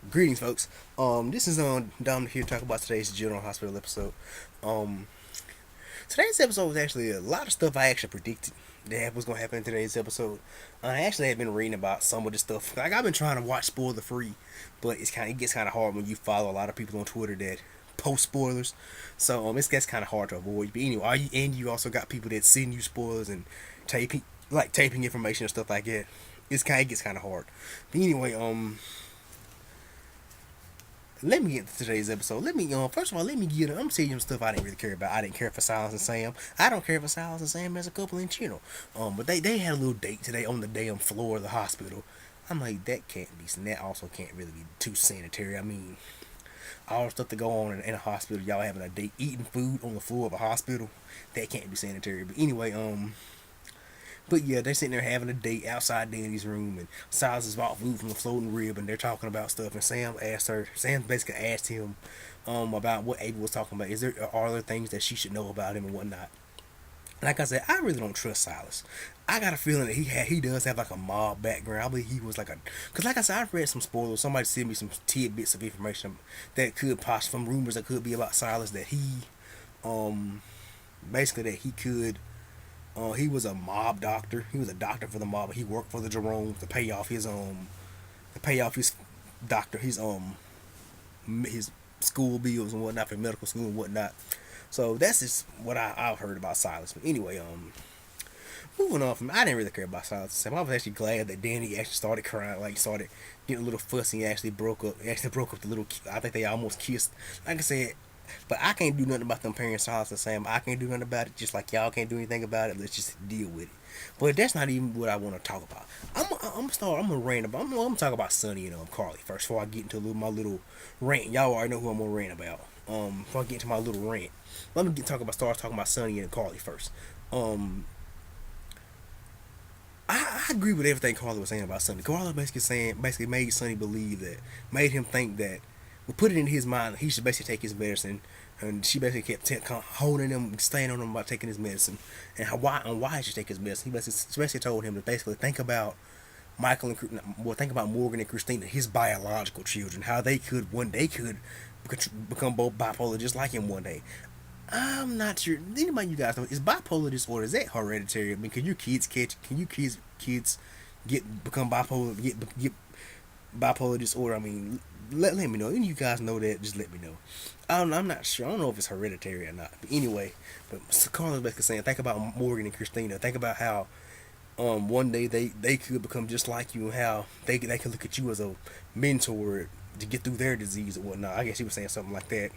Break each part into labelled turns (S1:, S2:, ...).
S1: Greetings, folks. This is Dom here to talk about today's General Hospital episode. Um, Today's episode was actually a lot of stuff I actually predicted that was gonna happen in today's episode. I actually have been reading about some of the stuff. Like I've been trying to watch spoiler free, but it gets kind of hard when you follow a lot of people on Twitter that post spoilers. So it gets kind of hard to avoid. But anyway, you also got people that send you spoilers and taping information and stuff like that. It gets kind of hard. But anyway, let me get to today's episode. First of all, let me get. I'm telling you some stuff I didn't really care about. I didn't care for Silas and Sam. I don't care for Silas and Sam as a couple in general. But they had a little date today on the damn floor of the hospital. I'm like, that can't be. That also can't really be too sanitary. I mean, all the stuff that go on in a hospital, y'all having a date, eating food on the floor of a hospital, that can't be sanitary. But anyway, but yeah, they're sitting there having a date outside Danny's room, and Silas is bought food from the floating rib, and they're talking about stuff. And Sam basically asked him, about what Ava was talking about. Are there things that she should know about him and whatnot? Like I said, I really don't trust Silas. I got a feeling that he does have like a mob background. I believe he was cause like I said, I've read some spoilers. Somebody sent me some tidbits of information that could possibly from rumors that could be about Silas that um, basically that he could he was a mob doctor. He was a doctor for the mob. He worked for the Jeromes to pay off his doctor his school bills and whatnot for medical school and whatnot. So that's just what I've heard about Silas. But anyway, moving on from I didn't really care about Silas. I was actually glad that Danny actually started crying, like started getting a little fussy. Actually broke up. Actually broke up the little. I think they almost kissed. Like I said, but I can't do nothing about them parents' Silas and Sam. I can't do nothing about it. Just like y'all can't do anything about it. Let's just deal with it. But that's not even what I want to talk about. I'm gonna rant about. I'm gonna talk about Sonny and Carly first before I get into my little rant. Y'all already know who I'm gonna rant about. Before I get into my little rant, let me start talking about Sonny and Carly first. Um, I agree with everything Carly was saying about Sonny. Carly basically made Sonny believe that, made him think that, we put it in his mind that he should basically take his medicine, and she basically kept holding him, staying on him about taking his medicine, and why he should take his medicine. She basically told him to basically think about think about Morgan and Christina, his biological children, how they could one day could become both bipolar just like him one day. I'm not sure. Anybody you guys know is bipolar disorder? Is that hereditary? I mean, can your kids catch? Can you kids get become bipolar? Get bipolar disorder? I mean, let me know. Any of you guys know that? Just let me know. I'm not sure. I don't know if it's hereditary or not. But anyway, Carla's basically saying, think about Morgan and Christina. Think about how one day they could become just like you, and how they could look at you as a mentor to get through their disease or whatnot. I guess he was saying something like that.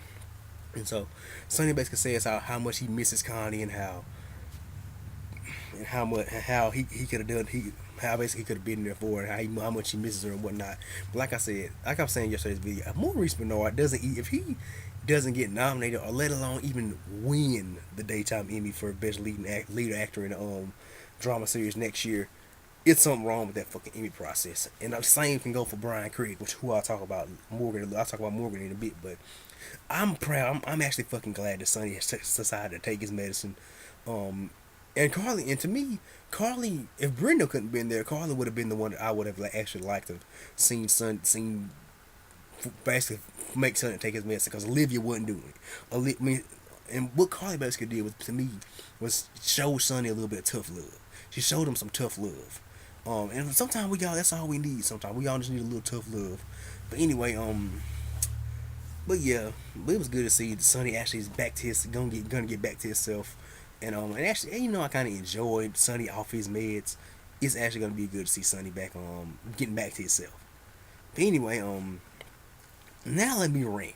S1: And so Sonny basically says how much he misses Connie, and how he could have done how basically he could have been there for her, and how much he misses her and whatnot. But like I said, like I was saying yesterday's video, if Maurice Bernard if he doesn't get nominated or let alone even win the daytime Emmy for best lead actor in a drama series next year, it's something wrong with that fucking Emmy process. And the same can go for Brian Craig, which who I'll talk about Morgan. I'll talk about Morgan in a bit, but I'm proud. I'm actually fucking glad that Sonny has decided to take his medicine. Um, and Carly, and to me, Carly, if Brenda couldn't been there, Carly would have been the one that I would have actually liked to have seen basically make Sonny take his medicine because Olivia wasn't doing it. I mean, and what Carly basically did was to me was show Sonny a little bit of tough love. She showed him some tough love. And sometimes that's all we need. Sometimes we all just need a little tough love. But anyway, but yeah, but it was good to see Sonny actually is back to his gonna get back to himself, and actually, I kind of enjoyed Sonny off his meds. It's actually gonna be good to see Sonny back getting back to himself. But anyway, now let me rant.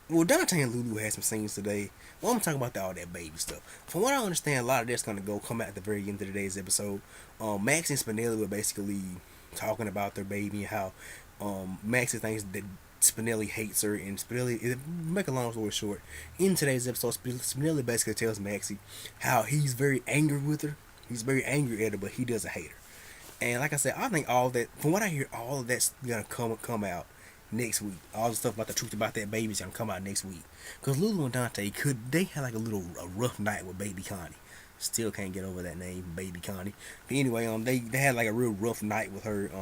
S1: Well, Dante and Lulu had some scenes today. Well, I'm talking about all that baby stuff. From what I understand, a lot of that's gonna come out at the very end of today's episode. Max and Spinelli were basically talking about their baby and how Max thinks that Spinelli hates her, and Spinelli. Make a long story short, in today's episode, Spinelli basically tells Maxie how he's very angry with her. He's very angry at her, but he doesn't hate her. And like I said, I think all that, from what I hear, all of that's gonna come out next week. All the stuff about the truth about that baby is gonna come out next week. Cause Lulu and Dante they had like a rough night with Baby Connie. Still can't get over that name, Baby Connie. But anyway, they had like a real rough night with her.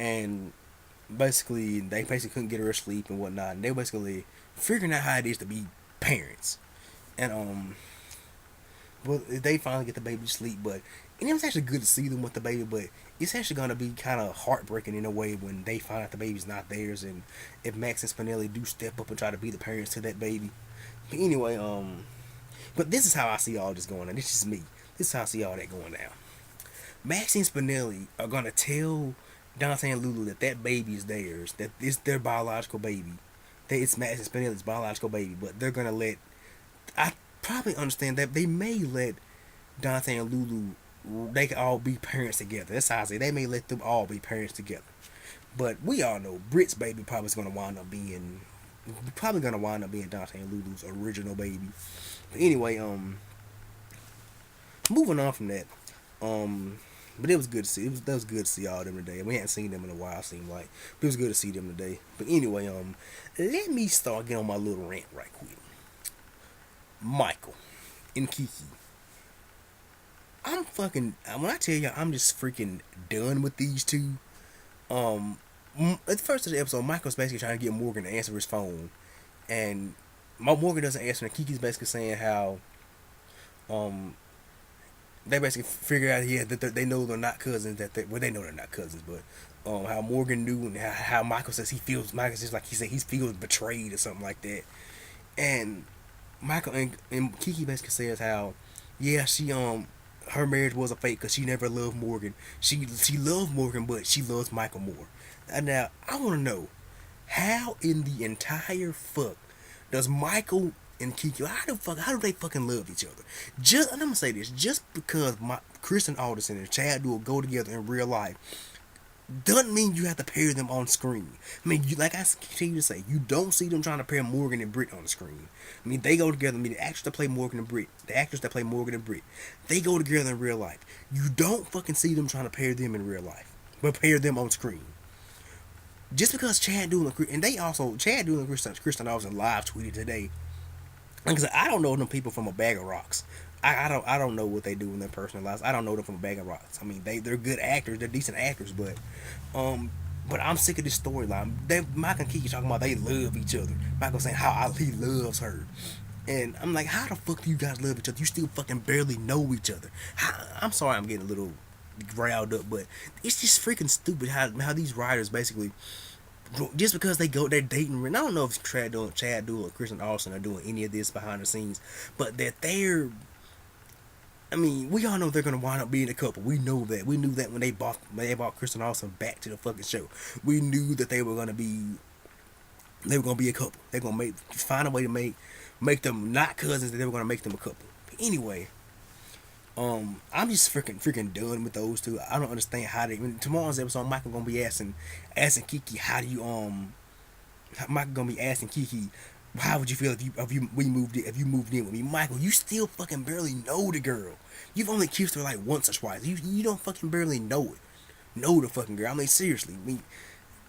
S1: and basically they basically couldn't get her to sleep and whatnot, and they basically figuring out how it is to be parents, and well, they finally get the baby to sleep, but and it was actually good to see them with the baby, but it's actually gonna be kind of heartbreaking in a way when they find out the baby's not theirs, and if Max and Spinelli do step up and try to be the parents to that baby. But anyway, but this is how I see all this going on. This is me. This is how I see all that going down. Max and Spinelli are gonna tell Dante and Lulu that that baby is theirs, that it's their biological baby, that it's Max and Spinelli's biological baby, but they're gonna let. I probably understand that they may let Dante and Lulu, they can all be parents together. That's how I say they may let them all be parents together. But we all know Britt's baby probably is gonna wind up being Dante and Lulu's original baby. But anyway, moving on from that, but it was good to see. That was good to see all them today. We hadn't seen them in a while, seemed like. But it was good to see them today. But anyway, let me start getting on my little rant right quick. Michael and Kiki. I'm fucking. When I tell you, I'm just freaking done with these two. At the first of the episode, Michael's basically trying to get Morgan to answer his phone, and Morgan doesn't answer, and Kiki's basically saying how, they basically figure out here that they know they're not cousins. They know they're not cousins, but how Morgan knew, and how Michael says he feels. Michael says like he said he feels betrayed or something like that, and Michael and Kiki basically says how, yeah, she her marriage was a fake because she never loved Morgan. She loved Morgan, but she loves Michael more. And now I want to know how in the entire fuck does Michael and Kiki, how do they fucking love each other? And I'm gonna say this, just because Kristen Alderson and Chad Duell go together in real life doesn't mean you have to pair them on screen. I mean, like I continue to say, you don't see them trying to pair Morgan and Britt on the screen. I mean, they go together. I mean, the actors that play Morgan and Britt, the actors that play Morgan and Britt, they go together in real life. You don't fucking see them trying to pair them in real life, but pair them on screen. Just because Chad Duell and Chad Duell and Kristen Alderson live tweeted today. Like I said, I don't know them people from a bag of rocks. I don't know what they do in their personal lives. I don't know them from a bag of rocks. I mean, they're good actors. They're decent actors, but I'm sick of this storyline. Michael and Kiki talking about they love each other. Michael saying how he loves her, and I'm like, how the fuck do you guys love each other? You still fucking barely know each other. I'm sorry, I'm getting a little riled up, but it's just freaking stupid how these writers basically, just because they're dating. And I don't know if Chad Duell or Kristen Alderson are doing any of this behind the scenes, but that they're. I mean, we all know they're gonna wind up being a couple. We know that. We knew that when they brought Kristen Alderson back to the fucking show. We knew that they were gonna be a couple. They're gonna find a way to make them not cousins. That they were gonna make them a couple. But anyway, I'm just freaking done with those two. I don't understand how they. Tomorrow's episode, Michael gonna be asking Kiki, how do you Michael gonna be asking Kiki, how would you feel if you moved in with me? Michael, you still fucking barely know the girl. You've only kissed her like once or twice. You don't fucking barely know the fucking girl. I mean, seriously. I mean,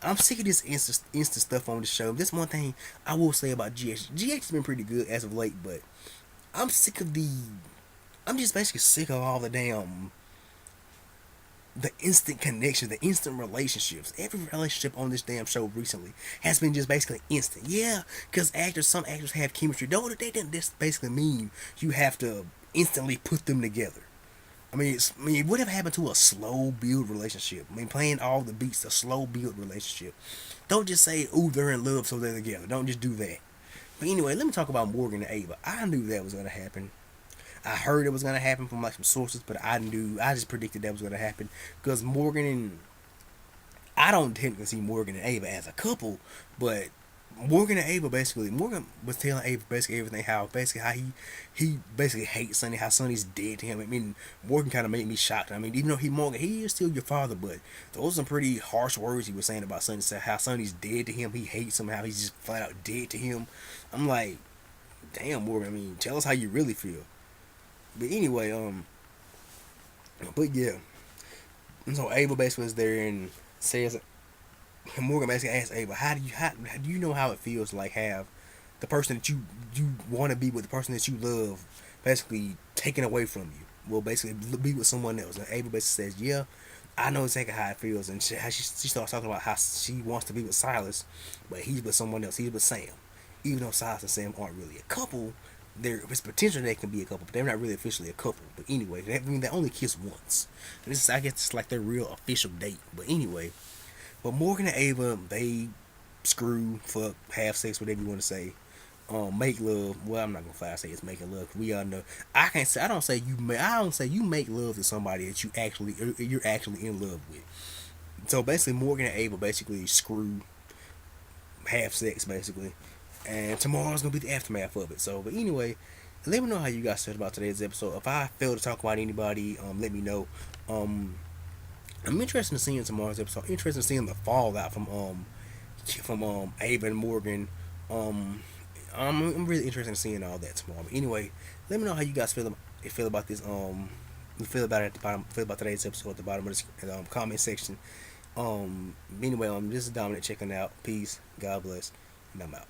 S1: I'm sick of this instant stuff on the show. This one thing I will say about GH. GH has been pretty good as of late, but I'm just basically sick of all the damn the instant connection, the instant relationships. Every relationship on this damn show recently has been just basically instant. Yeah, because some actors have chemistry. Don't they didn't just basically mean you have to instantly put them together. I mean, what have happened to a slow build relationship? I mean, playing all the beats, a slow build relationship. Don't just say, "Ooh, they're in love, so they're together." Don't just do that. But anyway, let me talk about Morgan and Ava. I knew that was gonna happen. I heard it was gonna happen from like some sources, but I just predicted that was gonna happen because I don't technically see Morgan and Ava as a couple, but Morgan was telling Ava basically everything, how he basically hates Sonny, how Sonny's dead to him. I mean, Morgan kind of made me shocked. I mean, even though he is still your father, but those are some pretty harsh words he was saying about Sonny, how Sonny's dead to him, he hates him, how he's just flat out dead to him. I'm like, damn, Morgan. I mean, tell us how you really feel. But anyway, but yeah. And so Ava basically is there and says, Morgan basically asks Ava, how do you know how it feels to like have the person that you want to be with, the person that you love, basically taken away from you? Well, basically be with someone else. And Ava basically says, yeah, I know exactly how it feels, and she starts talking about how she wants to be with Silas, but he's with someone else. He's with Sam, even though Silas and Sam aren't really a couple. There's potential they can be a couple, but they're not really officially a couple. But anyway, they only kiss once. And this is, I guess, it's like their real official date. But anyway, but Morgan and Ava, they screw, fuck, have sex, whatever you want to say. Make love. Well, I'm not gonna flat say it's making love. We all know. I can't say. I don't say you. I don't say you make love to somebody that you're actually in love with. So basically, Morgan and Ava basically screw, have sex basically, and tomorrow's gonna be the aftermath of it. So, but anyway, let me know how you guys felt about today's episode. If I fail to talk about anybody, let me know. Um, I'm interested in seeing tomorrow's episode. Interested in seeing the fallout from Ava and Morgan. Um, I'm really interested in seeing all that tomorrow. But anyway, let me know how you guys feel about this. You feel about it at the bottom. Feel about today's episode at the bottom of the comment section. Anyway, this is Dominic checking out. Peace. God bless. And I'm out.